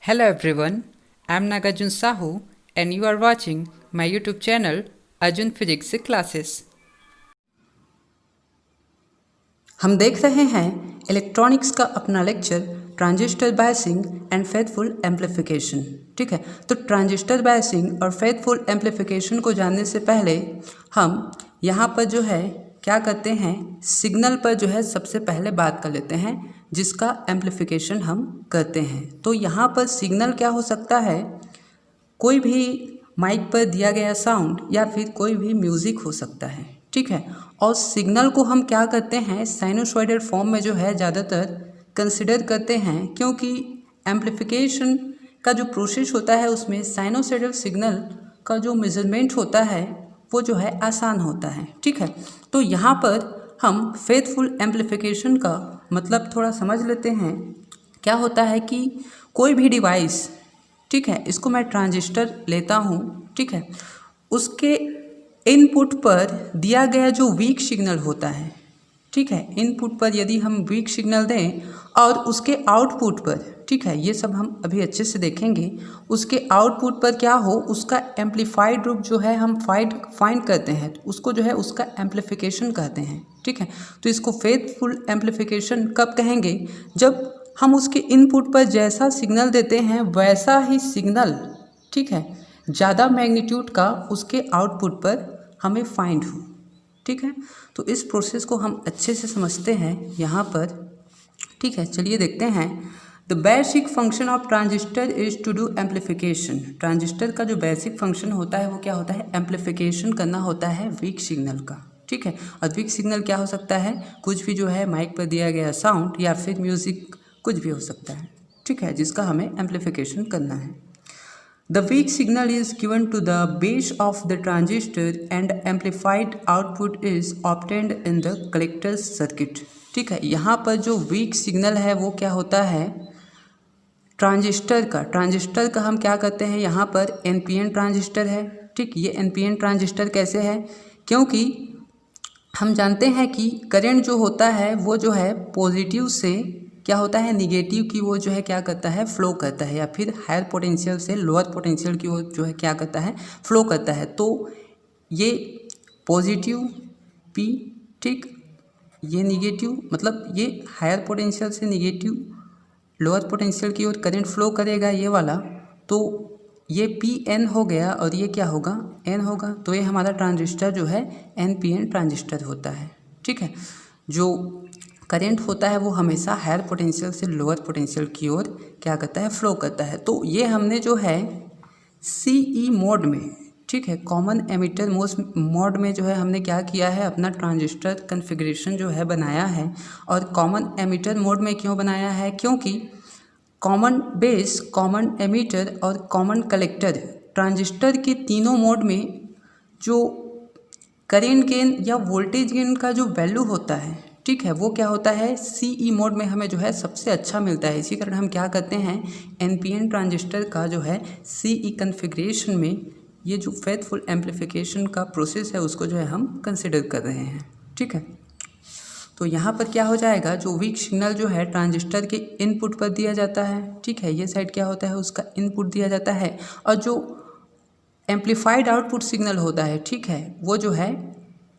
Hello everyone, I'm Nagarjun Sahu and you are watching my YouTube channel Arjun Physics Classes. हम देख रहे हैं electronics का अपना lecture transistor biasing and faithful amplification. ठीक है, तो ट्रांजिस्टर बायसिंग और फेथफुल एम्पलीफिकेशन को जानने से पहले हम यहाँ पर जो है क्या करते हैं, सिग्नल पर जो है सबसे पहले बात कर लेते हैं जिसका एम्पलीफिकेशन हम करते हैं। तो यहाँ पर सिग्नल क्या हो सकता है, कोई भी माइक पर दिया गया साउंड या फिर कोई भी म्यूज़िक हो सकता है। ठीक है, और सिग्नल को हम क्या करते हैं, साइनोसॉइडल फॉर्म में जो है ज़्यादातर कंसिडर करते हैं, क्योंकि एम्पलीफिकेशन का जो प्रोसेस होता है उसमें साइनोसॉइडल सिग्नल का जो मेजरमेंट होता है वो जो है आसान होता है। ठीक है, तो यहाँ पर हम फेथफुल एम्पलीफिकेशन का मतलब थोड़ा समझ लेते हैं। क्या होता है कि कोई भी डिवाइस, ठीक है, इसको मैं ट्रांजिस्टर लेता हूँ, ठीक है, उसके इनपुट पर दिया गया जो वीक सिग्नल होता है, ठीक है, इनपुट पर यदि हम वीक सिग्नल दें और उसके आउटपुट पर, ठीक है, ये सब हम अभी अच्छे से देखेंगे, उसके आउटपुट पर क्या हो, उसका एम्पलीफाइड रूप जो है हम फाइंड करते हैं, तो उसको जो है उसका एम्पलीफिकेशन कहते हैं। ठीक है, तो इसको फेथफुल एम्पलीफिकेशन कब कहेंगे, जब हम उसके इनपुट पर जैसा सिग्नल देते हैं वैसा ही सिग्नल, ठीक है, ज़्यादा मैग्नीट्यूड का उसके आउटपुट पर हमें फाइंड हो। ठीक है, तो इस प्रोसेस को हम अच्छे से समझते हैं यहाँ पर। ठीक है, चलिए देखते हैं। The basic function of transistor is to do amplification. Transistor का जो बेसिक फंक्शन होता है वो क्या होता है, एम्पलीफिकेशन करना होता है वीक सिग्नल का। ठीक है, और वीक सिग्नल क्या हो सकता है, कुछ भी जो है माइक पर दिया गया साउंड या फिर म्यूज़िक, कुछ भी हो सकता है। ठीक है, जिसका हमें एम्पलीफिकेशन करना है। The weak signal is given to the base of the transistor and amplified output is obtained in the collector circuit। ठीक है, यहाँ पर जो वीक सिग्नल है वो क्या होता है, ट्रांजिस्टर का हम क्या करते हैं, यहाँ पर NPN ट्रांजिस्टर है। ठीक, ये NPN ट्रांजिस्टर कैसे है, क्योंकि हम जानते हैं कि करंट जो होता है वो जो है पॉजिटिव से क्या होता है, निगेटिव की वो जो है क्या करता है, फ्लो करता है, या फिर हायर पोटेंशियल से लोअर पोटेंशियल की वो जो है क्या करता है, फ्लो करता है। तो ये पॉजिटिव P, ठीक, ये निगेटिव, मतलब ये हायर पोटेंशियल से निगेटिव लोअर पोटेंशियल की ओर करंट फ्लो करेगा ये वाला, तो ये PN हो गया और ये क्या होगा, N होगा। तो ये हमारा ट्रांजिस्टर जो है NPN ट्रांजिस्टर होता है। ठीक है, जो करंट होता है वो हमेशा हायर पोटेंशियल से लोअर पोटेंशियल की ओर क्या करता है, फ्लो करता है। तो ये हमने जो है CE मोड में, ठीक है, कॉमन एमिटर मोड में जो है हमने क्या किया है, अपना ट्रांजिस्टर कॉन्फ़िगरेशन जो है बनाया है। और कॉमन एमिटर मोड में क्यों बनाया है, क्योंकि कॉमन बेस, कॉमन एमिटर और कॉमन कलेक्टर ट्रांजिस्टर के तीनों मोड में जो करेंट गेन या वोल्टेज गेन का जो वैल्यू होता है, ठीक है, वो क्या होता है, CE मोड में हमें जो है सबसे अच्छा मिलता है। इसी कारण हम क्या करते हैं, NPN ट्रांजिस्टर का जो है CE कॉन्फ़िगरेशन में ये जो फेथफुल एम्पलीफिकेशन का प्रोसेस है उसको जो है हम कंसिडर कर रहे हैं। ठीक है, तो यहाँ पर क्या हो जाएगा, जो वीक सिग्नल जो है ट्रांजिस्टर के इनपुट पर दिया जाता है। ठीक है, ये साइड क्या होता है, उसका इनपुट दिया जाता है, और जो एम्पलीफाइड आउटपुट सिग्नल होता है, ठीक है, वो जो है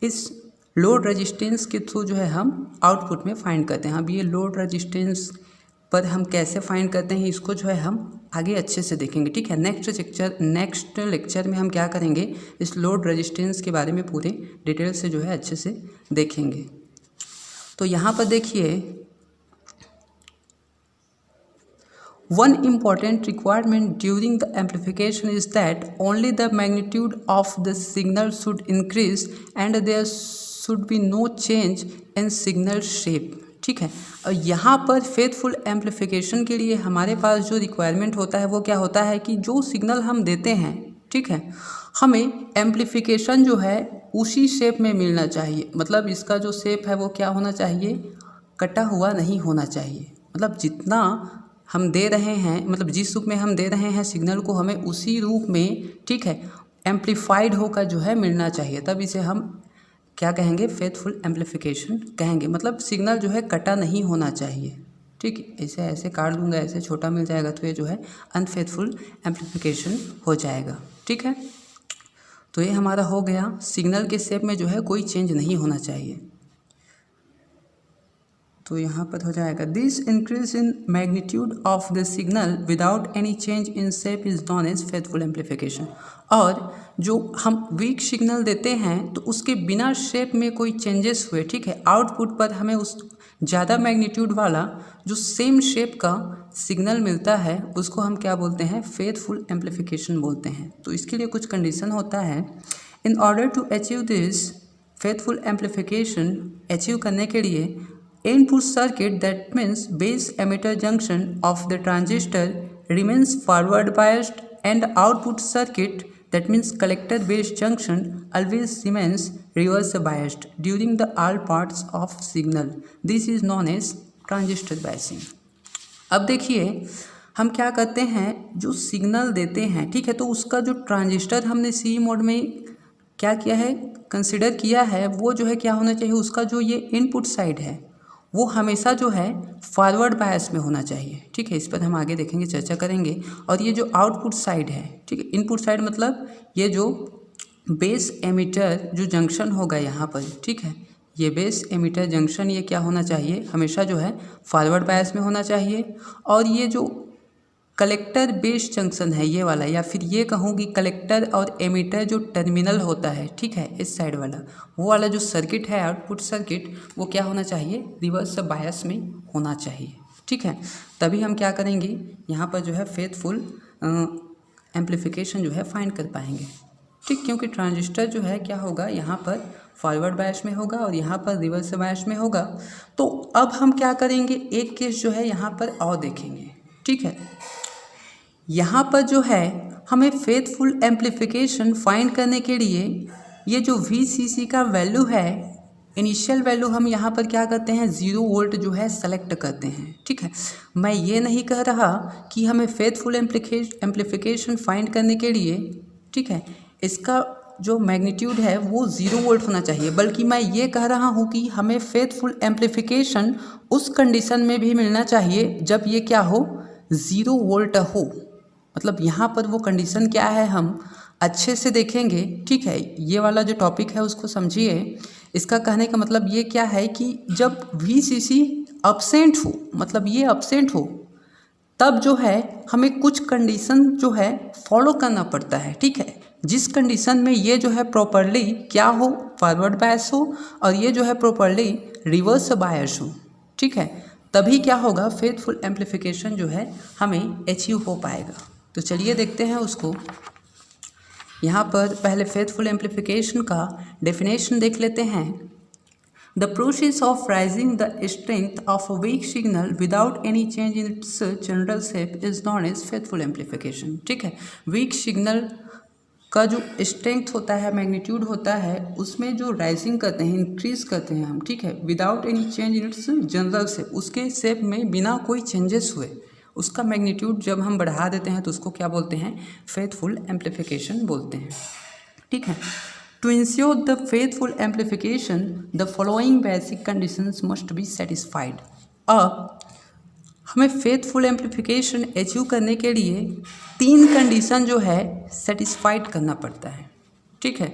इस लोड रेजिस्टेंस के थ्रू जो है हम आउटपुट में फाइंड करते हैं। अब ये लोड रेजिस्टेंस पर हम कैसे फाइंड करते हैं इसको जो है हम आगे अच्छे से देखेंगे। ठीक है, नेक्स्ट लेक्चर में हम क्या करेंगे, इस लोड रेजिस्टेंस के बारे में पूरे डिटेल से जो है अच्छे से देखेंगे। तो यहाँ पर देखिए, one important requirement during the amplification is that only the magnitude of the signal should increase and there should be no change in signal shape। ठीक है, और यहाँ पर फेथफुल एम्पलीफिकेशन के लिए हमारे पास जो रिक्वायरमेंट होता है वो क्या होता है कि जो सिग्नल हम देते हैं, ठीक है, हमें एम्पलीफिकेशन जो है उसी शेप में मिलना चाहिए। मतलब इसका जो शेप है वो क्या होना चाहिए, कटा हुआ नहीं होना चाहिए। मतलब जितना हम दे रहे हैं, मतलब जिस रूप में हम दे रहे हैं सिग्नल को, हमें उसी रूप में, ठीक है, एम्पलीफाइड होकर जो है मिलना चाहिए, तब इसे हम क्या कहेंगे, फेथफुल एम्पलीफिकेशन कहेंगे। मतलब सिग्नल जो है कटा नहीं होना चाहिए। ठीक है, ऐसे ऐसे काट दूंगा, ऐसे छोटा मिल जाएगा तो ये जो है अनफेथफुल एम्प्लीफिकेशन हो जाएगा। ठीक है, तो ये हमारा हो गया, सिग्नल के शेप में जो है कोई चेंज नहीं होना चाहिए। तो यहाँ पर हो जाएगा this increase in magnitude of the signal without any change in shape is known as faithful amplification. और जो हम वीक सिग्नल देते हैं तो उसके बिना शेप में कोई चेंजेस हुए, ठीक है, आउटपुट पर हमें उस ज़्यादा मैग्नीट्यूड वाला जो सेम शेप का सिग्नल मिलता है उसको हम क्या बोलते हैं, फेथफुल एम्प्लीफिकेशन बोलते हैं। तो इसके लिए कुछ कंडीशन होता है। In order to achieve this faithful amplification, achieve करने के लिए input circuit, that means base emitter junction of the transistor, remains forward biased, and output circuit, that means collector base junction, always remains reverse biased during the all parts of signal. This is known as transistor biasing. अब देखिए हम क्या करते हैं, जो signal देते हैं, ठीक है, तो उसका जो ट्रांजिस्टर हमने सी मोड में क्या किया है, कंसिडर किया है, वो जो है क्या होना चाहिए, उसका जो ये इनपुट साइड है वो हमेशा जो है फॉरवर्ड बायस में होना चाहिए। ठीक है, इस पर हम आगे देखेंगे, चर्चा करेंगे। और ये जो आउटपुट साइड है, ठीक है, इनपुट साइड मतलब ये जो बेस एमिटर जो जंक्शन होगा यहाँ पर, ठीक है, ये बेस एमिटर जंक्शन ये क्या होना चाहिए, हमेशा जो है फॉरवर्ड बायस में होना चाहिए। और ये जो कलेक्टर बेस जंक्शन है ये वाला, या फिर ये कहूँ कि कलेक्टर और एमिटर जो टर्मिनल होता है, ठीक है, इस साइड वाला, वो वाला जो सर्किट है आउटपुट सर्किट, वो क्या होना चाहिए, रिवर्स बायस में होना चाहिए। ठीक है, तभी हम क्या करेंगे, यहाँ पर जो है फेथफुल एम्प्लीफिकेशन जो है फाइंड कर पाएंगे। ठीक, क्योंकि ट्रांजिस्टर जो है क्या होगा, यहाँ पर फॉरवर्ड बायस में होगा और यहाँ पर रिवर्स बायस में होगा। तो अब हम क्या करेंगे, एक केस जो है यहाँ पर और देखेंगे। ठीक है, यहाँ पर जो है हमें फेथफुल एम्प्लीफिकेशन फाइंड करने के लिए ये जो VCC का वैल्यू है, इनिशियल वैल्यू हम यहाँ पर क्या करते हैं, 0 वोल्ट जो है सेलेक्ट करते हैं। ठीक है, मैं ये नहीं कह रहा कि हमें फेथफुल एम्प्लीफिकेशन फाइंड करने के लिए, ठीक है, इसका जो मैग्नीट्यूड है वो 0 वोल्ट होना चाहिए, बल्कि मैं ये कह रहा हूँ कि हमें फेथफुल एम्प्लीफिकेशन उस कंडीशन में भी मिलना चाहिए जब ये क्या हो, 0 वोल्ट हो। मतलब यहाँ पर वो कंडीशन क्या है हम अच्छे से देखेंगे। ठीक है, ये वाला जो टॉपिक है उसको समझिए। इसका कहने का मतलब ये क्या है कि जब VCC अब्सेंट हो, मतलब ये अब्सेंट हो, तब जो है हमें कुछ कंडीशन जो है फॉलो करना पड़ता है। ठीक है, जिस कंडीशन में ये जो है प्रॉपरली क्या हो, फॉरवर्ड बायस हो, और ये जो है प्रॉपरली रिवर्स बायस हो। ठीक है, तभी क्या होगा, फेथफुल एम्प्लीफिकेशन जो है हमें अचीव हो पाएगा। तो चलिए देखते हैं उसको। यहाँ पर पहले फेथफुल एम्प्लीफिकेशन का डेफिनेशन देख लेते हैं। The process of raising the strength of a weak signal without any change in its general shape is known as faithful amplification. ठीक है, वीक सिग्नल का जो स्ट्रेंथ होता है, मैग्नीट्यूड होता है, उसमें जो राइजिंग करते हैं, इंक्रीज करते हैं हम, ठीक है, without any change in its general shape, उसके शेप में बिना कोई चेंजेस हुए उसका मैग्नीट्यूड जब हम बढ़ा देते हैं तो उसको क्या बोलते हैं, फेथफुल एम्प्लीफिकेशन बोलते हैं। ठीक है, to ensure the faithful amplification the following basic conditions must be satisfied. अब हमें फेथफुल एम्प्लीफिकेशन अचीव करने के लिए 3 कंडीशन जो है सेटिस्फाइड करना पड़ता है। ठीक है,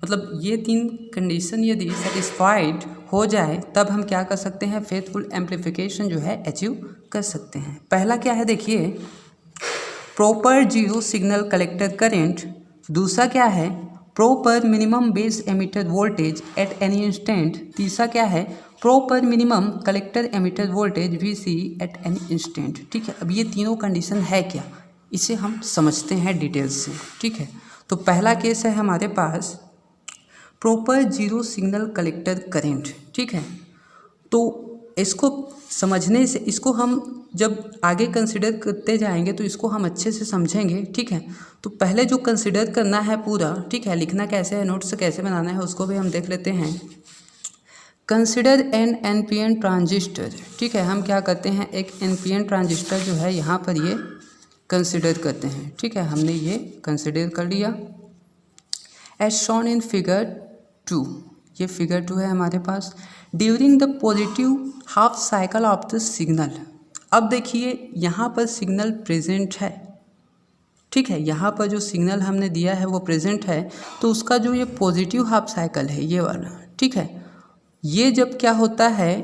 मतलब ये 3 कंडीशन यदि सेटिस्फाइड हो जाए तब हम क्या कर सकते हैं, फेथफुल एम्प्लीफिकेशन जो है अचीव कर सकते हैं। पहला क्या है देखिए, प्रॉपर 0 सिग्नल कलेक्टर करंट। दूसरा क्या है, proper minimum base emitter voltage at any instant. तीसरा क्या है, proper minimum collector emitter voltage VC eight any instant. ठीक है, अब ये तीनों कंडीशन है क्या, इसे हम समझते हैं डिटेल्स से। ठीक है, तो पहला केस है हमारे पास प्रॉपर 0 सिग्नल कलेक्टर करंट। ठीक है, तो इसको समझने से, इसको हम जब आगे कंसिडर करते जाएंगे तो इसको हम अच्छे से समझेंगे। ठीक है, तो पहले जो कंसिडर करना है पूरा, ठीक है, लिखना कैसे है, नोट्स कैसे बनाना है, उसको भी हम देख लेते हैं। Consider N NPN transistor. ठीक है, हम क्या करते हैं, एक NPN ट्रांजिस्टर जो है यहाँ पर ये कंसिडर करते हैं। ठीक है, हमने ये कंसिडर कर लिया। एज शॉन इन फिगर 2, ये फिगर 2 है हमारे पास। During the positive half cycle of the signal, अब देखिए यहाँ पर सिग्नल प्रेजेंट है, ठीक है, यहाँ पर जो सिग्नल हमने दिया है वो प्रेजेंट है, तो उसका जो ये पॉजिटिव हाफ साइकिल है ये वाला, ठीक है, ये जब क्या होता है,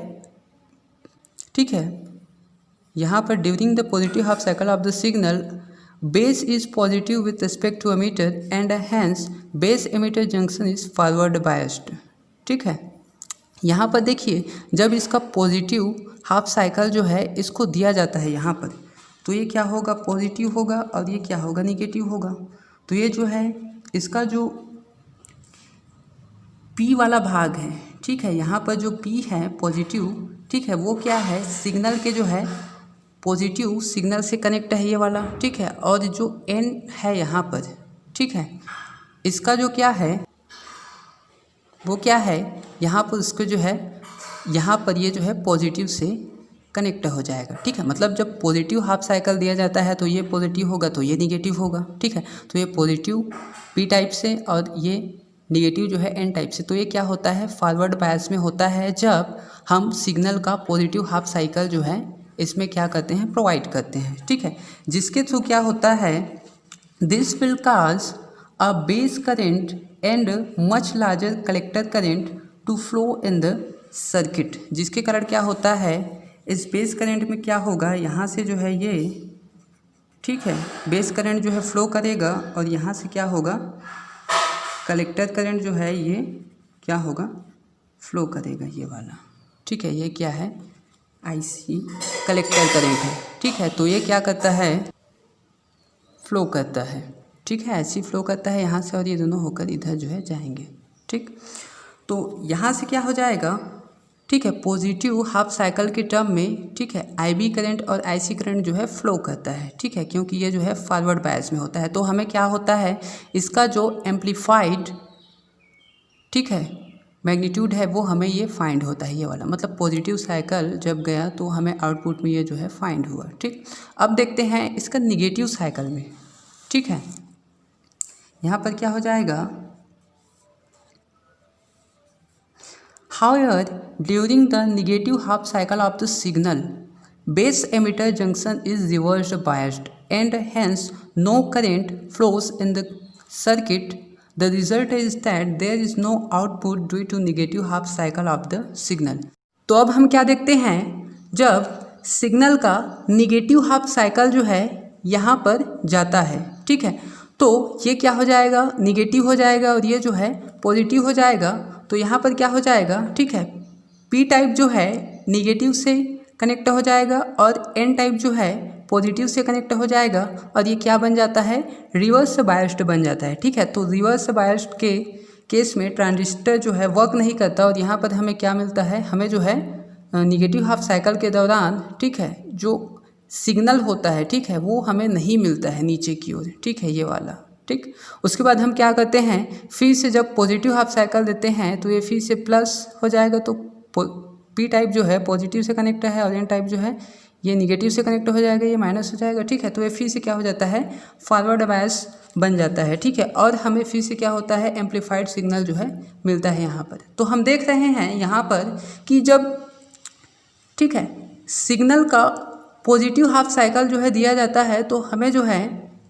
ठीक है, यहाँ पर during the positive half cycle of the signal base is positive with respect to emitter and hence base emitter junction is forward biased, ठीक है। यहाँ पर देखिए जब इसका पॉजिटिव हाफ साइकिल जो है इसको दिया जाता है यहाँ पर, तो ये क्या होगा, पॉजिटिव होगा, और ये क्या होगा, निगेटिव होगा। तो ये जो है इसका जो P वाला भाग है, ठीक है, यहाँ पर जो P है पॉजिटिव, ठीक है, वो क्या है, सिग्नल के जो है पॉजिटिव सिग्नल से कनेक्ट है ये वाला, ठीक है, और जो N है यहाँ पर, ठीक है, इसका जो क्या है वो क्या है, यहाँ पर उसको जो है यहाँ पर ये जो है पॉजिटिव से कनेक्ट हो जाएगा, ठीक है। मतलब जब पॉजिटिव हाफ साइकिल दिया जाता है तो ये पॉजिटिव होगा तो ये निगेटिव होगा, ठीक है। तो ये पॉजिटिव P टाइप से और ये निगेटिव जो है N टाइप से। तो ये क्या होता है, फॉरवर्ड बायस में होता है जब हम सिग्नल का पॉजिटिव हाफ साइकिल जो है इसमें क्या करते हैं, प्रोवाइड करते हैं, ठीक है। जिसके थ्रू क्या होता है, this will cause a base current and much larger collector current to flow in the circuit. जिसके कारण क्या होता है, इस बेस करंट में क्या होगा, यहाँ से जो है ये, ठीक है, बेस करंट जो है फ्लो करेगा और यहाँ से क्या होगा, कलेक्टर करंट जो है ये क्या होगा, फ्लो करेगा ये वाला, ठीक है। ये क्या है, IC कलेक्टर करंट है, ठीक है। तो ये क्या करता है, फ्लो करता है, ठीक है, ऐसी फ्लो करता है यहाँ से और ये दोनों होकर इधर जो है जाएंगे, ठीक। तो यहाँ से क्या हो जाएगा, ठीक है, पॉजिटिव हाफ साइकिल के टर्म में, ठीक है, IB करंट और IC करंट जो है फ्लो करता है, ठीक है, क्योंकि ये जो है फॉरवर्ड बायस में होता है। तो हमें क्या होता है, इसका जो एम्पलीफाइड, ठीक है, मैग्नीट्यूड है वो हमें ये फाइंड होता है, ये वाला, मतलब पॉजिटिव साइकिल जब गया तो हमें आउटपुट में ये जो है फाइंड हुआ, ठीक। अब देखते हैं इसका निगेटिव साइकिल में, ठीक है, यहाँ पर क्या हो जाएगा, however during the negative half cycle of the signal base emitter junction is reverse biased and hence no current flows in the circuit. The result is that there is no output due to negative half cycle of the signal. तो अब हम क्या देखते हैं, जब signal का negative half cycle जो है यहाँ पर जाता है, ठीक है, तो ये क्या हो जाएगा, निगेटिव हो जाएगा और ये जो है पॉजिटिव हो जाएगा। तो यहाँ पर क्या हो जाएगा, ठीक है, P टाइप जो है निगेटिव से कनेक्ट हो जाएगा और N टाइप जो है पॉजिटिव से कनेक्ट हो जाएगा और ये क्या बन जाता है, रिवर्स बायस्ड बन जाता है, ठीक है। तो रिवर्स बायस्ड के केस में ट्रांजिस्टर जो है वर्क नहीं करता और यहाँ पर हमें क्या मिलता है, हमें जो है निगेटिव हाफ साइकिल के दौरान, ठीक है, जो सिग्नल होता है, ठीक है, वो हमें नहीं मिलता है नीचे की ओर, ठीक है, ये वाला, ठीक। उसके बाद हम क्या करते हैं, फिर से जब पॉजिटिव हाफ साइकिल देते हैं तो ये फिर से प्लस हो जाएगा। तो P टाइप जो है पॉजिटिव से कनेक्ट है और N टाइप जो है ये निगेटिव से कनेक्ट हो जाएगा, ये माइनस हो जाएगा, ठीक है। तो ये फिर से क्या हो जाता है, फॉरवर्ड बायस बन जाता है, ठीक है, और हमें फिर से क्या होता है, एम्पलीफाइड सिग्नल जो है मिलता है यहाँ पर। तो हम देख रहे हैं यहाँ पर कि जब, ठीक है, सिग्नल का पॉजिटिव हाफ साइकिल जो है दिया जाता है तो हमें जो है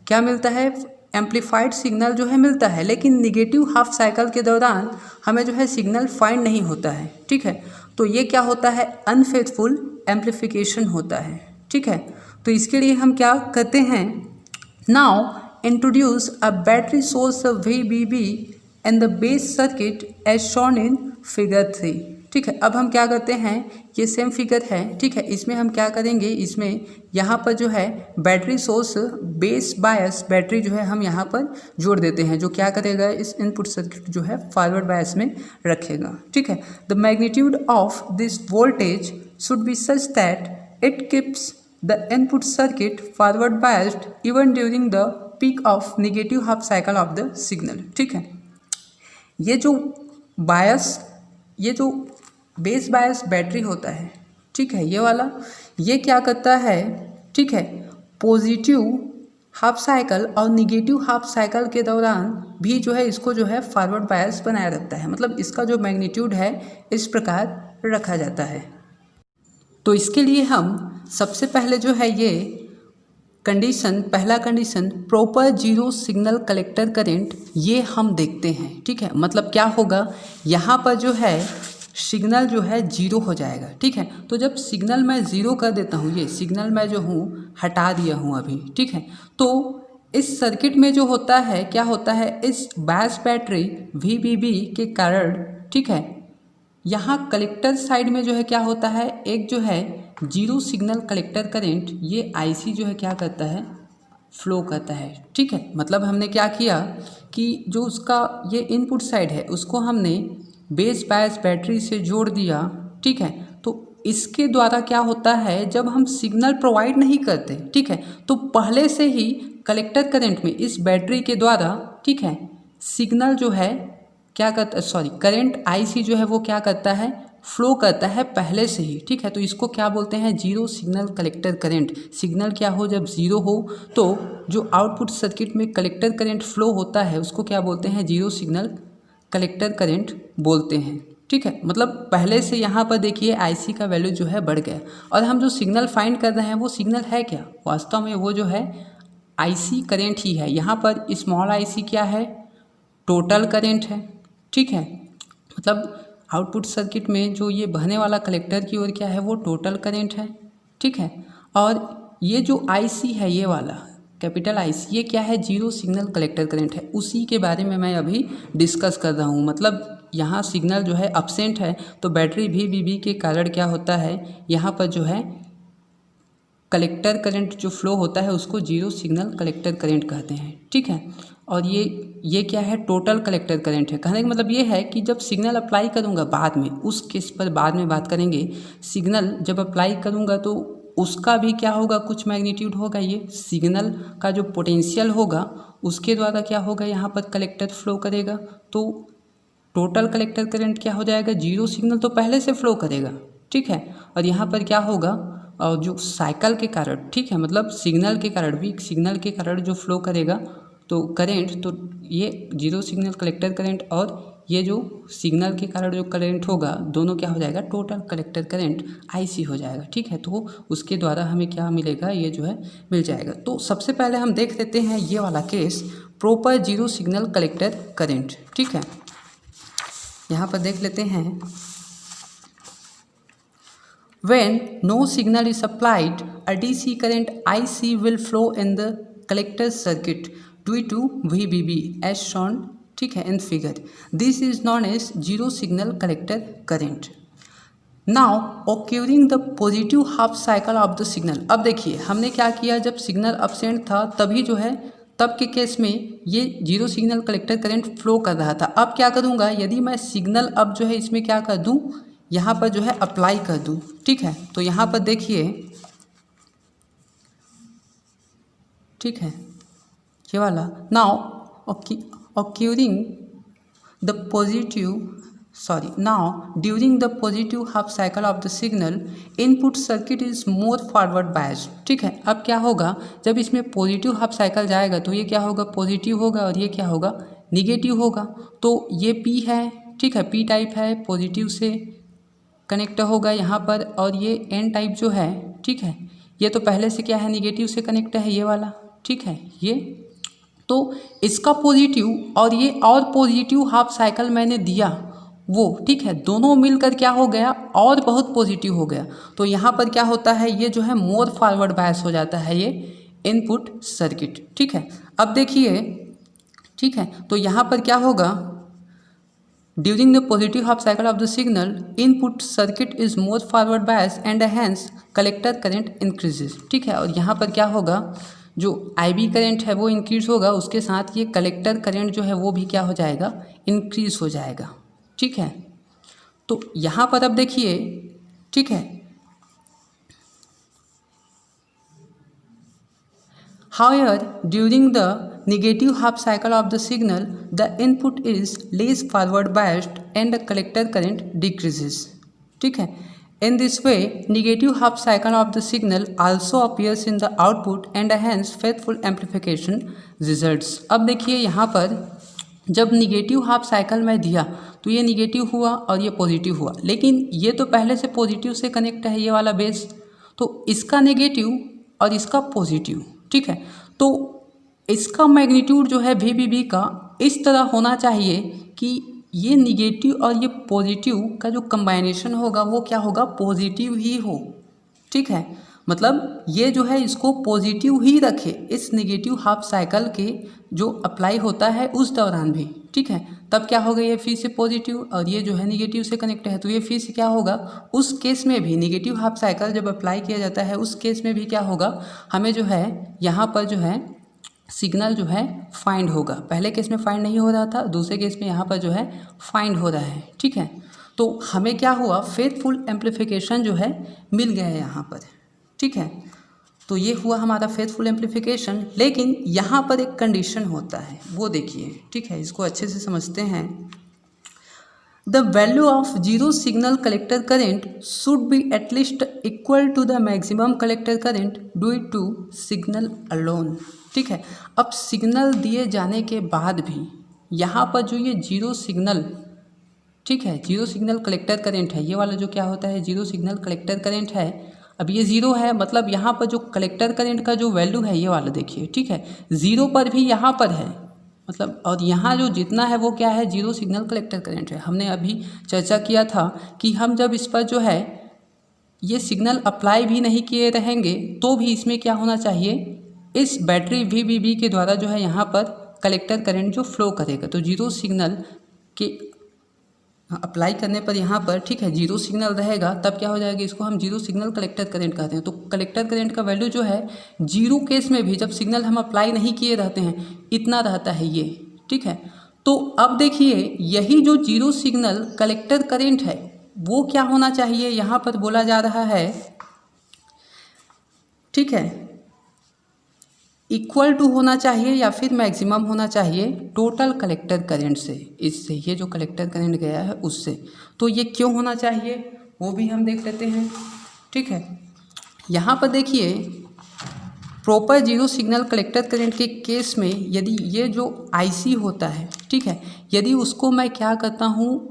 क्या मिलता है, एम्पलीफाइड सिग्नल जो है मिलता है, लेकिन निगेटिव हाफ साइकिल के दौरान हमें जो है सिग्नल फाइंड नहीं होता है, ठीक है। तो ये क्या होता है, अनफेथफुल एम्पलीफिकेशन होता है, ठीक है। तो इसके लिए हम क्या करते हैं, now introduce a battery source VBB and the base circuit as shown in figure 3, ठीक है। अब हम क्या करते हैं, ये सेम फिगर है, ठीक है, इसमें हम क्या करेंगे, इसमें यहाँ पर जो है battery source base bias battery जो है हम यहाँ पर जोड़ देते हैं, जो क्या करेगा, इस इनपुट सर्किट जो है फॉरवर्ड बायस में रखेगा, ठीक है। The magnitude of this voltage should be such that it keeps the input circuit forward biased even during the peak of negative half cycle of the signal, ठीक है। ये जो बायस, ये जो बेस बायस बैटरी होता है, ठीक है, ये वाला, ये क्या करता है, ठीक है, पॉजिटिव हाफ साइकिल और निगेटिव हाफ साइकिल के दौरान भी जो है इसको जो है फॉरवर्ड बायस बनाए रखता है, मतलब इसका जो मैग्नीट्यूड है इस प्रकार रखा जाता है। तो इसके लिए हम सबसे पहले जो है ये कंडीशन, पहला condition proper zero signal collector current, ये हम देखते हैं। ठीक है, मतलब क्या होगा, यहाँ पर जो है सिग्नल जो है जीरो हो जाएगा। ठीक है, तो जब सिग्नल मैं ज़ीरो कर देता हूँ, ये सिग्नल मैं जो हूँ हटा दिया हूँ अभी। ठीक है, तो इस सर्किट में जो होता है, क्या होता है, इस बायस बैटरी VBB के कारण, ठीक है, यहाँ कलेक्टर साइड में जो है क्या होता है, एक जो है जीरो सिग्नल कलेक्टर करंट, ये IC जो है क्या करता है, फ्लो करता है। ठीक है, मतलब हमने क्या किया कि जो उसका ये इनपुट साइड है उसको हमने बेस बायस बैटरी से जोड़ दिया। ठीक है, तो इसके द्वारा क्या होता है, जब हम सिग्नल प्रोवाइड नहीं करते, ठीक है, तो पहले से ही कलेक्टर करंट में इस बैटरी के द्वारा, ठीक है, सिग्नल जो है क्या करता, सॉरी, करंट IC जो है वो क्या करता है, फ्लो करता है पहले से ही। ठीक है, तो इसको क्या बोलते हैं, zero signal collector current. Signal क्या हो, जब ज़ीरो हो तो जो आउटपुट सर्किट में कलेक्टर करंट फ्लो होता है उसको क्या बोलते हैं, जीरो सिग्नल कलेक्टर करंट बोलते हैं। ठीक है, मतलब पहले से यहाँ पर देखिए IC का वैल्यू जो है बढ़ गया, और हम जो सिग्नल फाइंड कर रहे हैं वो सिग्नल है क्या, वास्तव में वो जो है IC करंट ही है। यहाँ पर स्मॉल IC क्या है, टोटल करंट है। ठीक है, मतलब आउटपुट सर्किट में जो ये बहने वाला कलेक्टर की ओर क्या है, वो टोटल करंट है। ठीक है, और ये जो IC है, ये वाला कैपिटल IC, ये क्या है, जीरो सिग्नल कलेक्टर करंट है। उसी के बारे में मैं अभी डिस्कस कर रहा हूँ। मतलब यहाँ सिग्नल जो है अब्सेंट है, तो बैटरी VBB के कारण क्या होता है, यहाँ पर जो है कलेक्टर करंट जो फ्लो होता है उसको जीरो सिग्नल कलेक्टर करंट कहते हैं। ठीक है, और ये क्या है, टोटल कलेक्टर करंट है। कहने का मतलब ये है कि जब सिग्नल अप्लाई करूँगा बाद में, उस केस पर बाद में बात करेंगे, सिग्नल जब अप्लाई करूँगा तो उसका भी क्या होगा, कुछ मैग्नीट्यूड होगा। ये सिग्नल का जो पोटेंशियल होगा उसके द्वारा क्या होगा, यहाँ पर कलेक्टर फ्लो करेगा, तो टोटल कलेक्टर करंट क्या हो जाएगा, जीरो। सिग्नल तो पहले से फ्लो करेगा। ठीक है, और यहाँ पर क्या होगा, और जो साइकिल के कारण, ठीक है, मतलब सिग्नल के कारण, वीक सिग्नल के कारण जो फ्लो करेगा तो करंट, तो ये जीरो सिग्नल कलेक्टर करंट और ये जो सिग्नल के कारण जो करंट होगा, दोनों क्या हो जाएगा, टोटल कलेक्टर करंट IC हो जाएगा। ठीक है, तो उसके द्वारा हमें क्या मिलेगा, ये जो है मिल जाएगा। तो सबसे पहले हम देख लेते हैं ये वाला case, proper zero signal collector current. ठीक है, यहाँ पर देख लेते हैं, when no signal is applied, a DC current IC will flow in the collector circuit due to VBB as shown, ठीक है, in figure. This is known as zero signal collector current. Now occurring the positive half cycle of the signal. अब देखिए हमने क्या किया, जब signal absent था तभी जो है, तब के केस में ये zero signal collector current flow कर रहा था। अब क्या करूँगा, यदि मैं सिग्नल अब जो है इसमें क्या कर दूँ, यहाँ पर जो है अप्लाई कर दूँ। ठीक है, तो यहाँ पर देखिए, ठीक है, ये वाला, now occurring the positive, sorry, now during the positive half cycle of the signal, input circuit is more forward biased. ठीक है, अब क्या होगा, जब इसमें पॉजिटिव हाफ साइकिल जाएगा तो ये क्या होगा, पॉजिटिव होगा, और ये क्या होगा, निगेटिव होगा। तो ये P है, ठीक है, P टाइप है, पॉजिटिव से कनेक्ट होगा यहाँ पर, और ये N टाइप जो है, ठीक है, ये तो पहले से क्या है, निगेटिव से कनेक्ट है, ये वाला। ठीक है, ये तो इसका पॉजिटिव और ये और पॉजिटिव हाफ साइकिल मैंने दिया वो, ठीक है, दोनों मिलकर क्या हो गया, और बहुत पॉजिटिव हो गया। तो यहाँ पर क्या होता है, ये जो है मोर फॉरवर्ड बायस हो जाता है ये इनपुट सर्किट। ठीक है, अब देखिए, ठीक है, तो यहाँ पर क्या होगा, during the positive half cycle of the signal, input circuit is more forward bias and hence collector current increases. ठीक है, और यहाँ पर क्या होगा, जो IB करंट है वो इंक्रीज होगा, उसके साथ ये कलेक्टर करंट जो है वो भी क्या हो जाएगा, इंक्रीज हो जाएगा। ठीक है, तो यहाँ पर अब देखिए, ठीक है, however during the negative half cycle of the signal, the input is less forward biased and the collector current decreases. ठीक है, in this way negative half cycle of the signal also appears in the output and hence faithful amplification results. अब देखिए यहाँ पर जब negative half cycle में दिया तो ये निगेटिव हुआ और ये पॉजिटिव हुआ, लेकिन ये तो पहले से पॉजिटिव से कनेक्ट है, ये वाला बेस, तो इसका नेगेटिव और इसका पॉजिटिव, ठीक है। तो इसका मैग्नीट्यूड जो है VBB का इस तरह होना चाहिए कि ये निगेटिव और ये पॉजिटिव का जो कंबाइनेशन होगा वो क्या होगा, पॉजिटिव ही हो, ठीक है। मतलब ये जो है इसको पॉजिटिव ही रखे इस नेगेटिव हाफ साइकिल के जो अप्लाई होता है उस दौरान भी, ठीक है। तब क्या होगा, ये फिर से पॉजिटिव और ये जो है नेगेटिव से कनेक्ट है, तो ये फिर से क्या होगा, उस केस में भी नेगेटिव हाफ साइकिल जब अप्लाई किया जाता है उस केस में भी क्या होगा, हमें जो है यहाँ पर जो है सिग्नल जो है फाइंड होगा। पहले केस में फाइंड नहीं हो रहा था, दूसरे केस में यहाँ पर जो है फाइंड हो रहा है, ठीक है। तो हमें क्या हुआ, फेथफुल एम्प्लीफिकेशन जो है मिल गया है यहाँ पर, ठीक है। तो ये हुआ हमारा फेथफुल एम्प्लीफिकेशन। लेकिन यहाँ पर एक कंडीशन होता है, वो देखिए, ठीक है, इसको अच्छे से समझते हैं। The value of zero signal collector current should be at least equal to the maximum collector current due to signal alone, ठीक है। अब सिग्नल दिए जाने के बाद भी यहाँ पर जो ये जीरो सिग्नल, ठीक है, जीरो सिग्नल कलेक्टर करेंट है, ये वाला जो क्या होता है, जीरो सिग्नल कलेक्टर करेंट है। अब ये ज़ीरो है, मतलब यहाँ पर जो कलेक्टर करेंट का जो वैल्यू है ये वाला देखिए, ठीक है, ज़ीरो पर भी यहाँ पर है, मतलब और यहाँ जो जितना है वो क्या है, जीरो सिग्नल कलेक्टर करेंट है। हमने अभी चर्चा किया था कि हम जब इस पर जो है ये सिग्नल अप्लाई भी नहीं किए रहेंगे तो भी इसमें क्या होना चाहिए, इस बैटरी VBB के द्वारा जो है यहाँ पर कलेक्टर करंट जो फ्लो करेगा। तो जीरो सिग्नल के अप्लाई करने पर यहाँ पर, ठीक है, जीरो सिग्नल रहेगा, तब क्या हो जाएगा, इसको हम जीरो सिग्नल कलेक्टर करंट कहते हैं। तो कलेक्टर करंट का वैल्यू जो है जीरो केस में भी जब सिग्नल हम अप्लाई नहीं किए रहते हैं इतना रहता है ये, ठीक है। तो अब देखिए यही जो जीरो सिग्नल कलेक्टर करंट है वो क्या होना चाहिए, यहाँ पर बोला जा रहा है, ठीक है, इक्वल टू होना चाहिए या फिर मैक्सिमम होना चाहिए टोटल कलेक्टर करंट से, इससे ये जो कलेक्टर करंट गया है उससे। तो ये क्यों होना चाहिए वो भी हम देख लेते हैं, ठीक है। यहाँ पर देखिए proper zero signal collector current के केस में यदि ये जो IC होता है, ठीक है, यदि उसको मैं क्या करता हूँ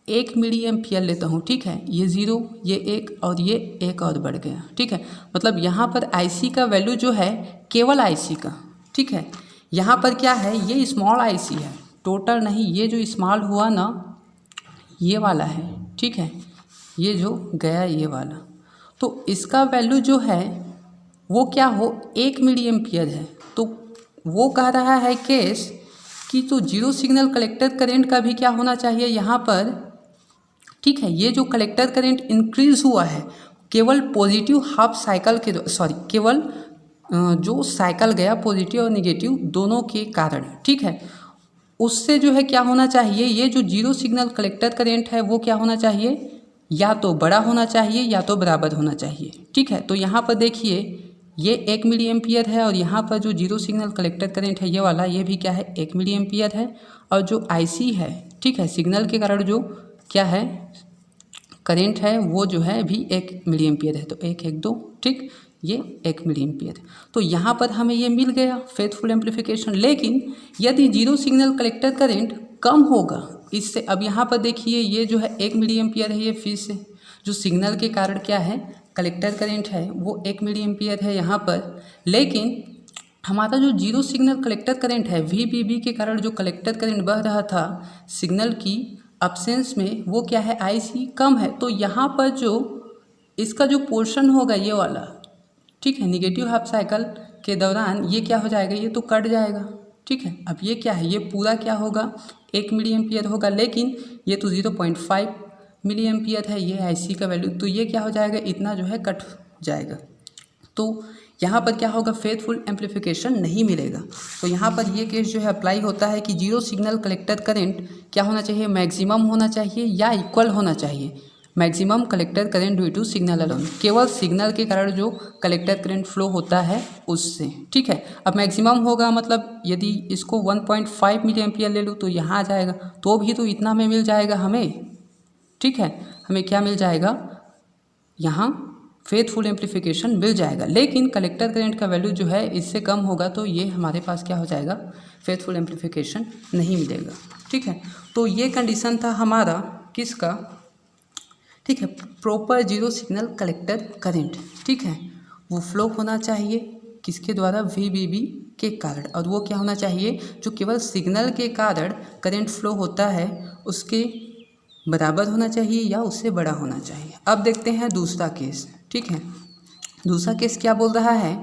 1 मिली एम्पियर लेता हूँ, ठीक है, ये ज़ीरो, ये एक और ये एक और बढ़ गया, ठीक है। मतलब यहाँ पर IC का वैल्यू जो है केवल IC का, ठीक है, यहाँ पर क्या है, ये स्मॉल IC है, टोटल नहीं, ये जो स्मॉल हुआ ना ये वाला है, ठीक है, ये जो गया ये वाला, तो इसका वैल्यू जो है वो क्या हो 1 मिली एम्पियर है। तो वो कह रहा है केस कि तो जीरो सिग्नल कलेक्टर करंट का भी क्या होना चाहिए यहाँ पर, ठीक है, ये जो कलेक्टर करंट इंक्रीज हुआ है केवल पॉजिटिव हाफ साइकिल के, सॉरी, केवल जो साइकिल गया पॉजिटिव और नेगेटिव दोनों के कारण, ठीक है, उससे जो है क्या होना चाहिए, ये जो जीरो सिग्नल कलेक्टर करंट है वो क्या होना चाहिए, या तो बड़ा होना चाहिए या तो बराबर होना चाहिए, ठीक है। तो यहाँ पर देखिए ये 1 मिली एम्पियर है और यहाँ पर जो जीरो सिग्नल कलेक्टर करंट है ये वाला, ये भी क्या है 1 मिली एम्पियर है, और जो IC है, ठीक है, सिग्नल के कारण जो क्या है करंट है वो जो है भी 1 मिली एम्पियर है। तो 1 1 2, ठीक, ये 1 मिली एम्पियर है। तो यहाँ पर हमें ये मिल गया फेथफुल एम्प्लीफिकेशन। लेकिन यदि जीरो सिग्नल कलेक्टर करंट कम होगा इससे, अब यहाँ पर देखिए ये जो है 1 मिली एम्पियर है, ये फिर से जो सिग्नल के कारण क्या है कलेक्टर करंट है वो 1 मिली एम्पियर है यहाँ पर। लेकिन हमारा जो जीरो सिग्नल कलेक्टर करंट है VBB के कारण जो कलेक्टर करंट बह रहा था सिग्नल की अब्सेंस में, वो क्या है IC कम है। तो यहाँ पर जो इसका जो पोर्शन होगा ये वाला, ठीक है, निगेटिव हाफ साइकिल के दौरान ये क्या हो जाएगा, ये तो कट जाएगा, ठीक है। अब ये क्या है, ये पूरा क्या होगा 1 मिली एम्पियर होगा, लेकिन ये तो 0.5 मिली एम्पियर है ये IC का वैल्यू, तो ये क्या हो जाएगा, इतना जो है कट जाएगा। तो यहाँ पर क्या होगा, फेथफुल एम्प्लीफिकेशन नहीं मिलेगा। तो यहाँ पर ये केस जो है अप्लाई होता है कि जीरो सिग्नल कलेक्टर करंट क्या होना चाहिए, मैक्सिमम होना चाहिए या इक्वल होना चाहिए maximum collector current due to signal alone, केवल सिग्नल के कारण जो कलेक्टर करंट फ्लो होता है उससे, ठीक है। अब मैक्सिमम होगा मतलब यदि इसको 1.5 मिली एम्पियर ले लूँ तो यहाँ आ जाएगा, तो भी तो इतना में मिल जाएगा हमें, ठीक है, हमें क्या मिल जाएगा यहाँ फेथफुल एम्प्लीफिकेशन मिल जाएगा। लेकिन कलेक्टर करंट का वैल्यू जो है इससे कम होगा तो ये हमारे पास क्या हो जाएगा, फेथफुल एम्प्लीफिकेशन नहीं मिलेगा, ठीक है। तो ये कंडीशन था हमारा किसका, ठीक है। Proper zero signal collector current, ठीक है, वो फ्लो होना चाहिए किसके द्वारा, VBB के कारण। और वो क्या होना चाहिए, जो केवल सिग्नल के कारण करंट फ्लो होता है उसके बराबर होना चाहिए या उससे बड़ा होना चाहिए। अब देखते हैं दूसरा केस, ठीक है। दूसरा केस क्या बोल रहा है,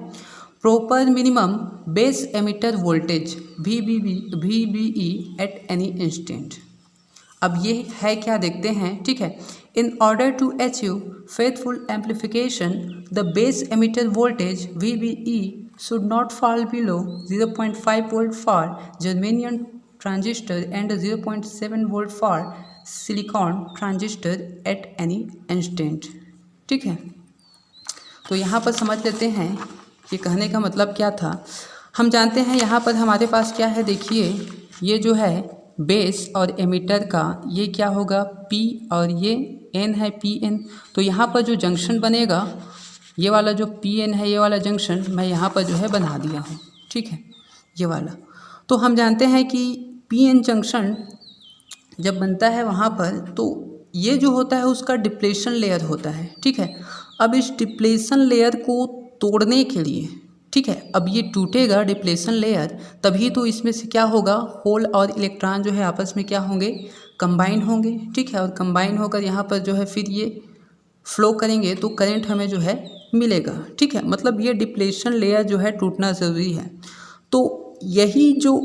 proper minimum base emitter voltage VBE at any instant. अब ये है क्या देखते हैं, ठीक है। In order to achieve faithful amplification the base emitter voltage VBE should not fall below 0.5 volt for germanium transistor and 0.7 volt for silicon transistor at any instant, ठीक है। तो यहाँ पर समझ लेते हैं कि कहने का मतलब क्या था। हम जानते हैं यहाँ पर हमारे पास क्या है, देखिए ये जो है बेस और एमीटर का ये क्या होगा P और ये N है PN। तो यहाँ पर जो जंक्शन बनेगा ये वाला जो PN है, ये वाला जंक्शन मैं यहाँ पर जो है बना दिया हूँ, ठीक है, ये वाला। तो हम जानते हैं कि PN जंक्शन जब बनता है वहाँ पर तो ये जो होता है उसका डिप्लेशन लेयर होता है, ठीक है। अब इस डिप्लेशन लेयर को तोड़ने के लिए, ठीक है, अब ये टूटेगा डिप्लेशन लेयर, तभी तो इसमें से क्या होगा, होल और इलेक्ट्रॉन जो है आपस में क्या होंगे, कंबाइन होंगे, ठीक है। और कंबाइन होकर यहाँ पर जो है फिर ये फ्लो करेंगे तो करंट हमें जो है मिलेगा, ठीक है। मतलब ये डिप्लेशन लेयर जो है टूटना ज़रूरी है। तो यही जो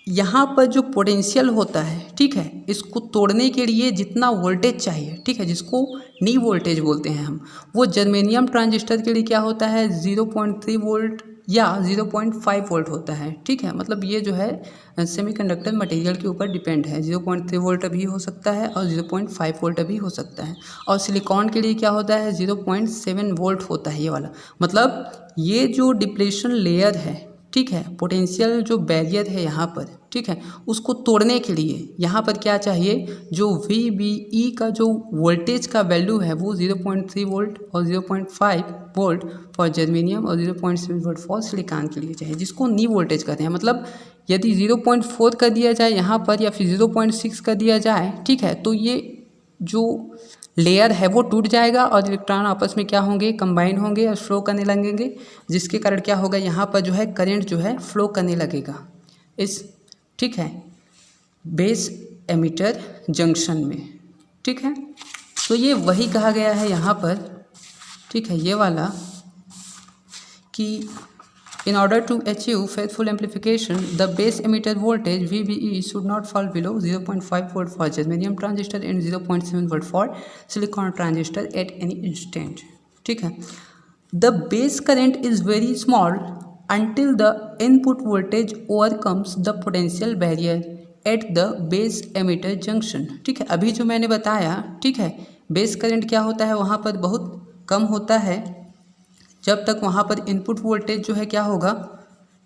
यहाँ पर जो पोटेंशियल होता है, ठीक है, इसको तोड़ने के लिए जितना वोल्टेज चाहिए, ठीक है, जिसको नी वोल्टेज बोलते हैं हम, वो जर्मेनियम ट्रांजिस्टर के लिए क्या होता है 0.3 वोल्ट या 0.5 वोल्ट होता है, ठीक है। मतलब ये जो है सेमीकंडक्टर मटेरियल के ऊपर डिपेंड है, 0.3 वोल्ट भी हो सकता है और 0.5 वोल्ट भी हो सकता है। और सिलिकॉन के लिए क्या होता है 0.7 वोल्ट होता है ये वाला। मतलब ये जो डिप्लेशन लेयर है, ठीक है, पोटेंशियल जो बैरियर है यहाँ पर, ठीक है, उसको तोड़ने के लिए यहाँ पर क्या चाहिए, जो VBE का जो वोल्टेज का वैल्यू है वो 0.3 वोल्ट और 0.5 वोल्ट फॉर जर्मेनियम और 0.7 वोल्ट फॉर सिलिकॉन के लिए चाहिए, जिसको नी वोल्टेज कहते हैं। मतलब यदि 0.4 कर दिया जाए यहाँ पर या फिर 0.6 कर दिया जाए, ठीक है, तो ये जो लेयर है वो टूट जाएगा और इलेक्ट्रॉन आपस में क्या होंगे, कंबाइन होंगे और फ्लो करने लगेंगे, जिसके कारण क्या होगा, यहाँ पर जो है करंट जो है फ्लो करने लगेगा इस, ठीक है, बेस एमिटर जंक्शन में, ठीक है। तो ये वही कहा गया है यहाँ पर, ठीक है, ये वाला कि in order to achieve faithful amplification the base emitter voltage VBE should not fall below 0.5 volt for germanium transistor and 0.7 volt for silicon transistor at any instant, ठीक है। The base current is very small until the input voltage overcomes the potential barrier at the base emitter junction, ठीक है। अभी जो मैंने बताया, ठीक है, बेस करंट क्या होता है वहाँ पर बहुत कम होता है जब तक वहाँ पर इनपुट वोल्टेज जो है क्या होगा,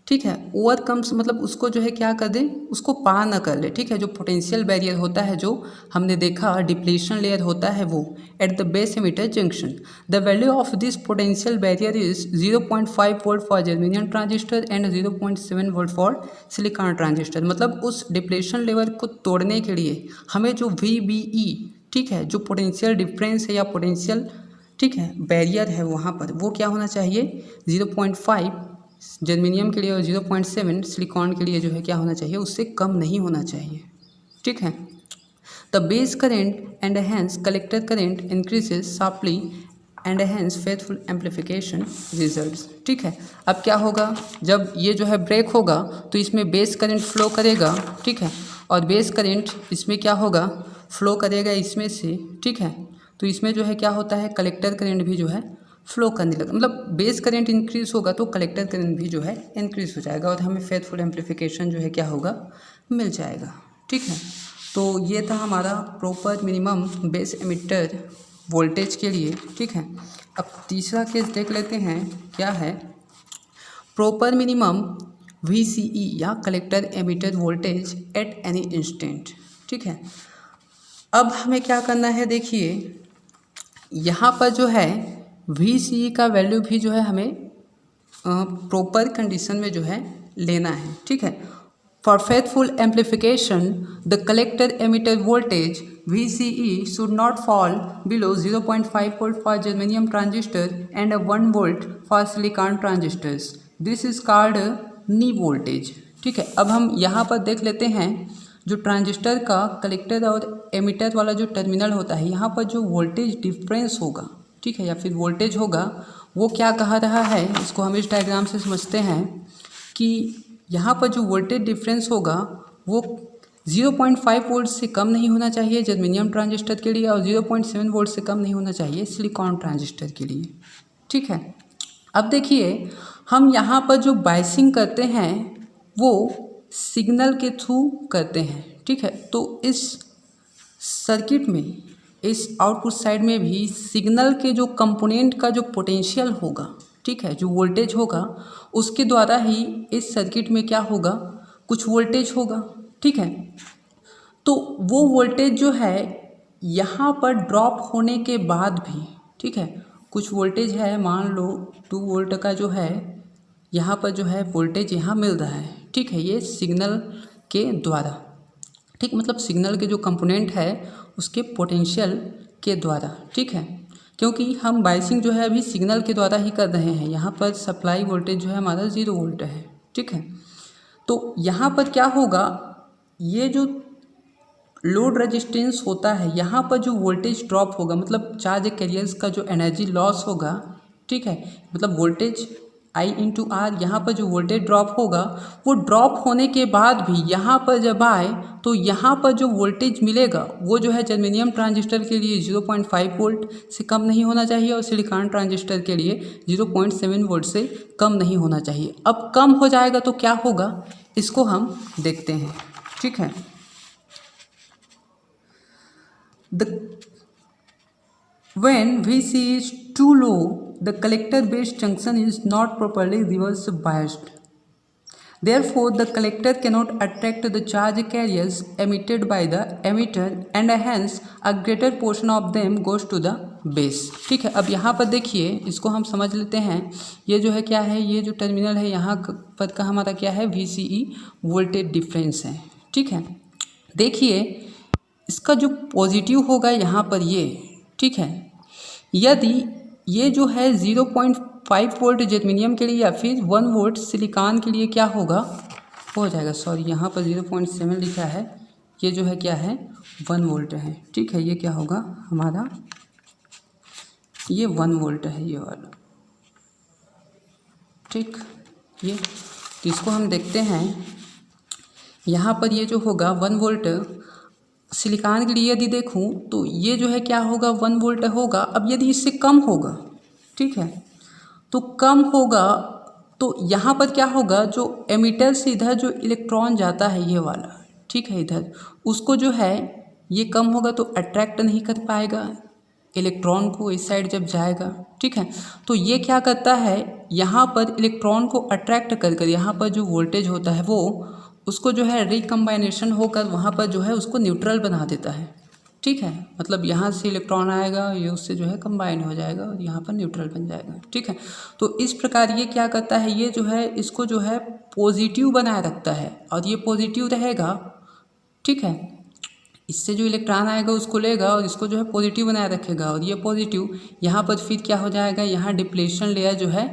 ठीक है, ओवरकम्स, मतलब उसको जो है क्या कर दे, उसको पार ना कर ले, ठीक है। जो पोटेंशियल बैरियर होता है जो हमने देखा डिप्लेशन लेयर होता है वो at the base emitter junction, the value of this potential barrier is 0.5 volt for germanium transistor and 0.7 volt for silicon transistor. मतलब उस डिप्लेशन लेयर को तोड़ने के लिए हमें जो VBE, ठीक है, जो पोटेंशियल डिफरेंस है या पोटेंशियल, ठीक है, बैरियर है वहाँ पर, वो क्या होना चाहिए 0.5 जर्मेनियम के लिए और 0.7 सिलिकॉन के लिए जो है क्या होना चाहिए, उससे कम नहीं होना चाहिए, ठीक है। The base current and hence collector current increases sharply and hence faithful amplification results, ठीक है। अब क्या होगा, जब ये जो है ब्रेक होगा तो इसमें बेस करेंट फ्लो करेगा, ठीक है, और बेस करेंट इसमें क्या होगा, फ्लो करेगा इसमें से, ठीक है। तो इसमें जो है क्या होता है, कलेक्टर करंट भी जो है फ्लो करने लगा। मतलब बेस करंट इंक्रीज़ होगा तो कलेक्टर करंट भी जो है इंक्रीज़ हो जाएगा और हमें फेथफुल एम्पलीफिकेशन जो है क्या होगा, मिल जाएगा, ठीक है। तो ये था हमारा proper minimum base emitter voltage के लिए, ठीक है। अब तीसरा केस देख लेते हैं, क्या है, प्रॉपर मिनिमम VCE या collector emitter voltage at any instant, ठीक है। अब हमें क्या करना है, देखिए यहाँ पर जो है VCE का वैल्यू भी जो है हमें प्रॉपर कंडीशन में जो है लेना है, ठीक है। For faithful amplification the collector emitter voltage VCE should not fall below 0.5 volt for germanium transistor and 1 volt for silicon transistors. This is called knee voltage. ठीक है, अब हम यहाँ पर देख लेते हैं जो ट्रांजिस्टर का कलेक्टर और एमिटर वाला जो टर्मिनल होता है, यहाँ पर जो वोल्टेज डिफरेंस होगा, ठीक है, या फिर वोल्टेज होगा, वो क्या कहा रहा है, इसको हम इस डायग्राम से समझते हैं कि यहाँ पर जो वोल्टेज डिफरेंस होगा वो 0.5 वोल्ट से कम नहीं होना चाहिए जर्मेनियम ट्रांजिस्टर के लिए और 0.7 वोल्ट से कम नहीं होना चाहिए सिलिकॉन ट्रांजिस्टर के लिए। ठीक है, अब देखिए हम यहाँ पर जो बायसिंग करते हैं वो सिग्नल के थ्रू करते हैं। ठीक है, तो इस सर्किट में इस आउटपुट साइड में भी सिग्नल के जो कंपोनेंट का जो पोटेंशियल होगा, ठीक है, जो वोल्टेज होगा उसके द्वारा ही इस सर्किट में क्या होगा, कुछ वोल्टेज होगा। ठीक है, तो वो वोल्टेज जो है यहाँ पर ड्रॉप होने के बाद भी, ठीक है, कुछ वोल्टेज है, मान लो 2 वोल्ट का जो है यहाँ पर जो है वोल्टेज यहाँ मिल रहा है। ठीक है, ये सिग्नल के द्वारा, ठीक, मतलब सिग्नल के जो कंपोनेंट है उसके पोटेंशियल के द्वारा। ठीक है, क्योंकि हम बायसिंग जो है अभी सिग्नल के द्वारा ही कर रहे हैं, यहाँ पर सप्लाई वोल्टेज जो है हमारा 0 वोल्ट है। ठीक है, तो यहाँ पर क्या होगा, ये जो लोड रेजिस्टेंस होता है यहाँ पर जो वोल्टेज ड्रॉप होगा, मतलब चार्ज कैरियर्स का जो एनर्जी लॉस होगा, ठीक है, मतलब वोल्टेज I इंटू आर, यहाँ पर जो वोल्टेज ड्रॉप होगा वो ड्रॉप होने के बाद भी यहाँ पर जब आए तो यहाँ पर जो वोल्टेज मिलेगा वो जो है जर्मेनियम ट्रांजिस्टर के लिए 0.5 वोल्ट से कम नहीं होना चाहिए और सिलिकॉन ट्रांजिस्टर के लिए 0.7 वोल्ट से कम नहीं होना चाहिए। अब कम हो जाएगा तो क्या होगा, इसको हम देखते हैं। ठीक है, when VC is too low, the collector base junction is not properly reverse biased. Therefore, the collector cannot attract the charge carriers emitted by the emitter and hence a greater portion of them goes to the base. ठीक है, अब यहाँ पर देखिए, इसको हम समझ लेते हैं। ये जो है क्या है, ये जो टर्मिनल है यहाँ पर का हमारा क्या है, VCE वोल्टेज डिफरेंस है। ठीक है, देखिए इसका जो पॉजिटिव होगा यहाँ पर ये, ठीक है, यदि ये जो है 0.5 वोल्ट जर्मेनियम के लिए या फिर 1 वोल्ट सिलिकॉन के लिए क्या होगा, हो जाएगा, सॉरी यहाँ पर 0.7 लिखा है, ये जो है क्या है 1 वोल्ट है। ठीक है, ये क्या होगा हमारा, ये 1 वोल्ट है ये वाला। ठीक, ये तो इसको हम देखते हैं, यहाँ पर ये जो होगा 1 वोल्ट सिलिकॉन के लिए यदि देखूं तो ये जो है क्या होगा 1 वोल्ट होगा। अब यदि इससे कम होगा, ठीक है, तो कम होगा तो यहाँ पर क्या होगा, जो एमिटर से इधर जो इलेक्ट्रॉन जाता है ये वाला, ठीक है, इधर उसको जो है ये कम होगा तो अट्रैक्ट नहीं कर पाएगा इलेक्ट्रॉन को इस साइड जब जाएगा। ठीक है, तो ये क्या करता है, यहाँ पर इलेक्ट्रॉन को अट्रैक्ट कर कर यहाँ पर जो वोल्टेज होता है वो उसको जो है रिकम्बाइनेशन होकर वहाँ पर जो है उसको न्यूट्रल बना देता है। ठीक है, मतलब यहाँ से इलेक्ट्रॉन आएगा, ये उससे जो है कंबाइन हो जाएगा और यहाँ पर न्यूट्रल बन जाएगा। ठीक है, तो इस प्रकार ये क्या करता है, ये जो है इसको जो है पॉजिटिव बनाए रखता है और ये पॉजिटिव रहेगा। ठीक है, इससे जो इलेक्ट्रॉन आएगा उसको लेगा और इसको जो है पॉजिटिव बनाए रखेगा और ये पॉजिटिव यहाँ पर फिर क्या हो जाएगा, यहाँ डिप्लेशन लेयर जो है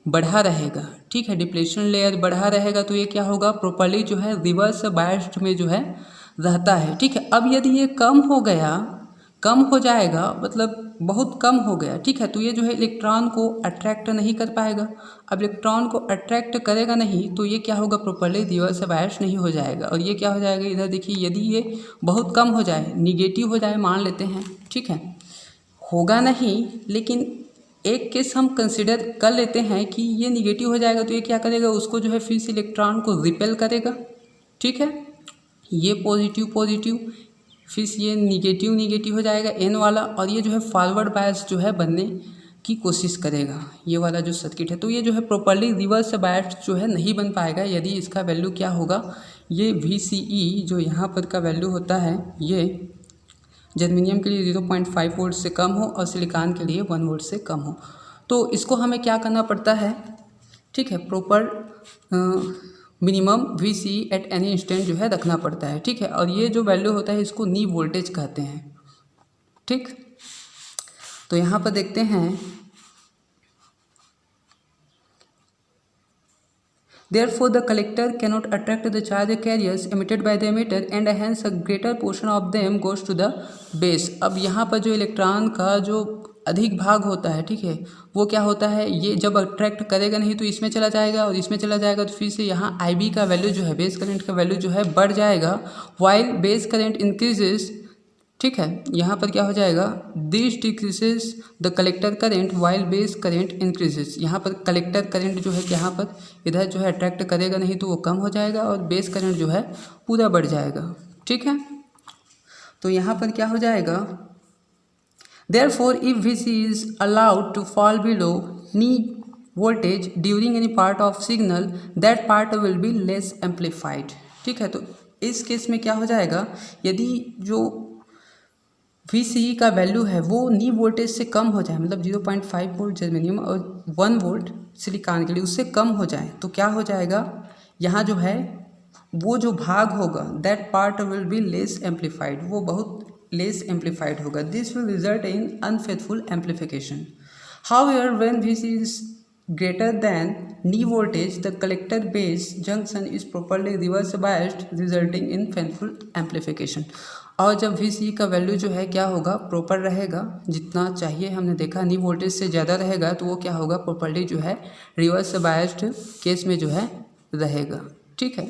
बढ़ा रहेगा। ठीक है, डिप्लेशन लेयर बढ़ा रहेगा तो ये क्या होगा, प्रॉपर्ली जो है रिवर्स बायस्ड में जो है रहता है। ठीक है, अब यदि ये कम हो गया, कम हो जाएगा, मतलब बहुत कम हो गया, ठीक है, तो ये जो है इलेक्ट्रॉन को अट्रैक्ट नहीं कर पाएगा। अब इलेक्ट्रॉन को अट्रैक्ट करेगा नहीं तो ये क्या होगा, प्रॉपर्ली रिवर्स बायस्ड नहीं हो जाएगा और ये क्या हो जाएगा, इधर देखिए यदि ये बहुत कम हो जाए, निगेटिव हो जाए मान लेते हैं, ठीक है, होगा नहीं, लेकिन एक केस हम कंसिडर कर लेते हैं कि ये निगेटिव हो जाएगा तो ये क्या करेगा, उसको जो है फिर से इलेक्ट्रॉन को रिपेल करेगा। ठीक है, ये पॉजिटिव पॉजिटिव, फिर से ये निगेटिव निगेटिव हो जाएगा एन वाला और ये जो है फॉरवर्ड बायस जो है बनने की कोशिश करेगा ये वाला जो सर्किट है। तो ये जो है प्रॉपर्ली रिवर्स बायस जो है नहीं बन पाएगा यदि इसका वैल्यू क्या होगा, ये VCE जो यहाँ पर का वैल्यू होता है ये जर्मेनियम के लिए 0.5 वोल्ट से कम हो और सिलिकॉन के लिए 1 वोल्ट से कम हो। तो इसको हमें क्या करना पड़ता है, ठीक है, proper minimum VC eight any instant जो है रखना पड़ता है, ठीक है। और ये जो वैल्यू होता है इसको नी वोल्टेज कहते हैं, ठीक। तो यहाँ पर देखते हैं, Therefore, the collector cannot attract the charge carriers emitted by the emitter and hence a greater portion of them goes to the base। अब यहाँ पर जो इलेक्ट्रॉन का जो अधिक भाग होता है, ठीक है, वो क्या होता है, ये जब अट्रैक्ट करेगा नहीं तो इसमें चला जाएगा और इसमें चला जाएगा, तो फिर से यहाँ IB का वैल्यू जो है, बेस करंट का वैल्यू जो है बढ़ जाएगा। वाइल बेस करंट इंक्रीजेस, ठीक है, यहाँ पर क्या हो जाएगा, this decreases the collector current while base current increases. यहाँ पर कलेक्टर करेंट जो है यहाँ पर इधर जो है अट्रैक्ट करेगा नहीं तो वो कम हो जाएगा और बेस करंट जो है पूरा बढ़ जाएगा, ठीक है। तो यहाँ पर क्या हो जाएगा, Therefore, if VC is allowed to fall below knee voltage during any part of signal, that part will be less amplified, ठीक है। तो इस केस में क्या हो जाएगा, यदि जो VC का वैल्यू है वो नी वोल्टेज से कम हो जाए, मतलब 0.5 वोल्ट जर्मेनियम और 1 वोल्ट सिलिकॉन के लिए उससे कम हो जाए, तो क्या हो जाएगा, यहाँ जो है वो जो भाग होगा that part will be less amplified, वो बहुत लेस एम्पलीफाइड होगा। This will result in unfaithful amplification. However when VC is greater than knee voltage, the collector base junction is properly reverse biased resulting in faithful amplification। और जब VC का value जो है क्या होगा, प्रॉपर रहेगा, जितना चाहिए हमने देखा नी वोल्टेज से ज़्यादा रहेगा तो वो क्या होगा, प्रॉपर्ली जो है रिवर्स बायस्ड केस में जो है रहेगा, ठीक है।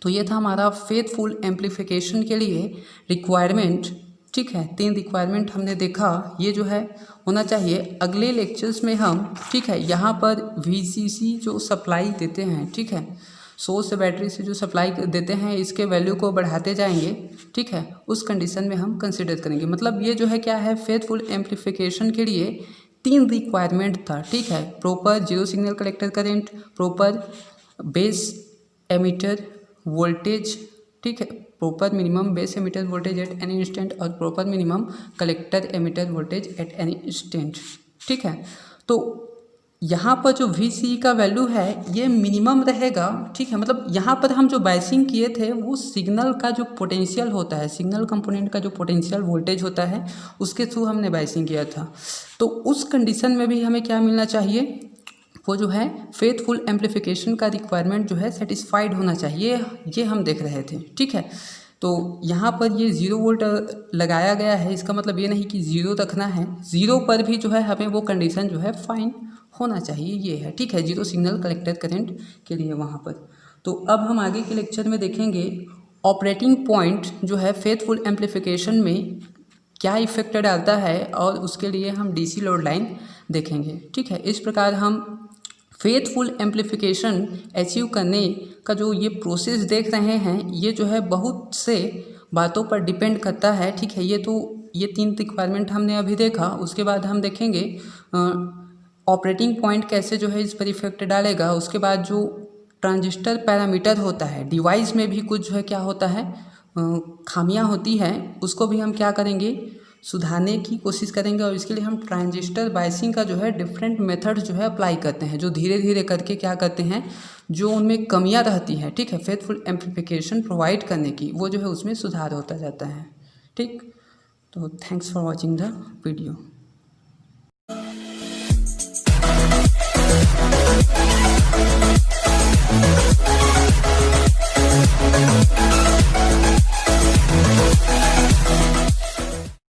तो ये था हमारा फेथफुल एम्पलीफिकेशन के लिए रिक्वायरमेंट, ठीक है। 3 रिक्वायरमेंट हमने देखा, ये जो है होना चाहिए। अगले लेक्चर्स में हम, ठीक है, यहाँ पर VCC जो सप्लाई देते हैं, ठीक है, सोर्स से बैटरी से जो सप्लाई देते हैं इसके वैल्यू को बढ़ाते जाएंगे, ठीक है, उस कंडीशन में हम कंसिडर करेंगे। मतलब ये जो है क्या है, फेथफुल एम्पलीफिकेशन के लिए 3 रिक्वायरमेंट था, ठीक है। Proper zero signal collector current, proper base emitter voltage, ठीक है, proper minimum base emitter voltage at any instant और proper minimum collector emitter voltage at any instant, ठीक है। तो यहाँ पर जो VC का वैल्यू है ये मिनिमम रहेगा, ठीक है। मतलब यहाँ पर हम जो बायसिंग किए थे वो सिग्नल का जो पोटेंशियल होता है, सिग्नल कंपोनेंट का जो पोटेंशियल वोल्टेज होता है उसके थ्रू हमने बायसिंग किया था। तो उस कंडीशन में भी हमें क्या मिलना चाहिए, वो जो है फेथफुल एम्पलीफिकेशन का रिक्वायरमेंट जो है सेटिस्फाइड होना चाहिए, ये हम देख रहे थे, ठीक है। तो यहाँ पर ये 0 वोल्ट लगाया गया है, इसका मतलब ये नहीं कि 0 रखना है, 0 पर भी जो है हमें वो कंडीशन जो है फाइन होना चाहिए, ये है, ठीक है, जीरो सिग्नल कलेक्टर करंट के लिए वहाँ पर। तो अब हम आगे के लेक्चर में देखेंगे ऑपरेटिंग पॉइंट जो है फेथफुल एम्पलीफिकेशन में क्या इफेक्ट डालता है और उसके लिए हम DC लोड लाइन देखेंगे, ठीक है। इस प्रकार हम फेथफुल एम्पलीफिकेशन अचीव करने का जो ये प्रोसेस देख रहे हैं ये जो है बहुत से बातों पर डिपेंड करता है, ठीक है। ये 3 रिक्वायरमेंट हमने अभी देखा, उसके बाद हम देखेंगे ऑपरेटिंग पॉइंट कैसे जो है इस पर इफेक्ट डालेगा। उसके बाद जो ट्रांजिस्टर पैरामीटर होता है, डिवाइस में भी कुछ जो है क्या होता है, खामियां होती हैं, उसको भी हम क्या करेंगे, सुधारने की कोशिश करेंगे। और इसके लिए हम ट्रांजिस्टर बायसिंग का जो है डिफरेंट मेथड जो है अप्लाई करते हैं, जो धीरे धीरे करके क्या करते हैं, जो उनमें कमियां रहती हैं, ठीक है, फेथफुल एम्पलीफिकेशन प्रोवाइड करने की, वो जो है उसमें सुधार होता जाता है, ठीक। तो thanks for watching the video.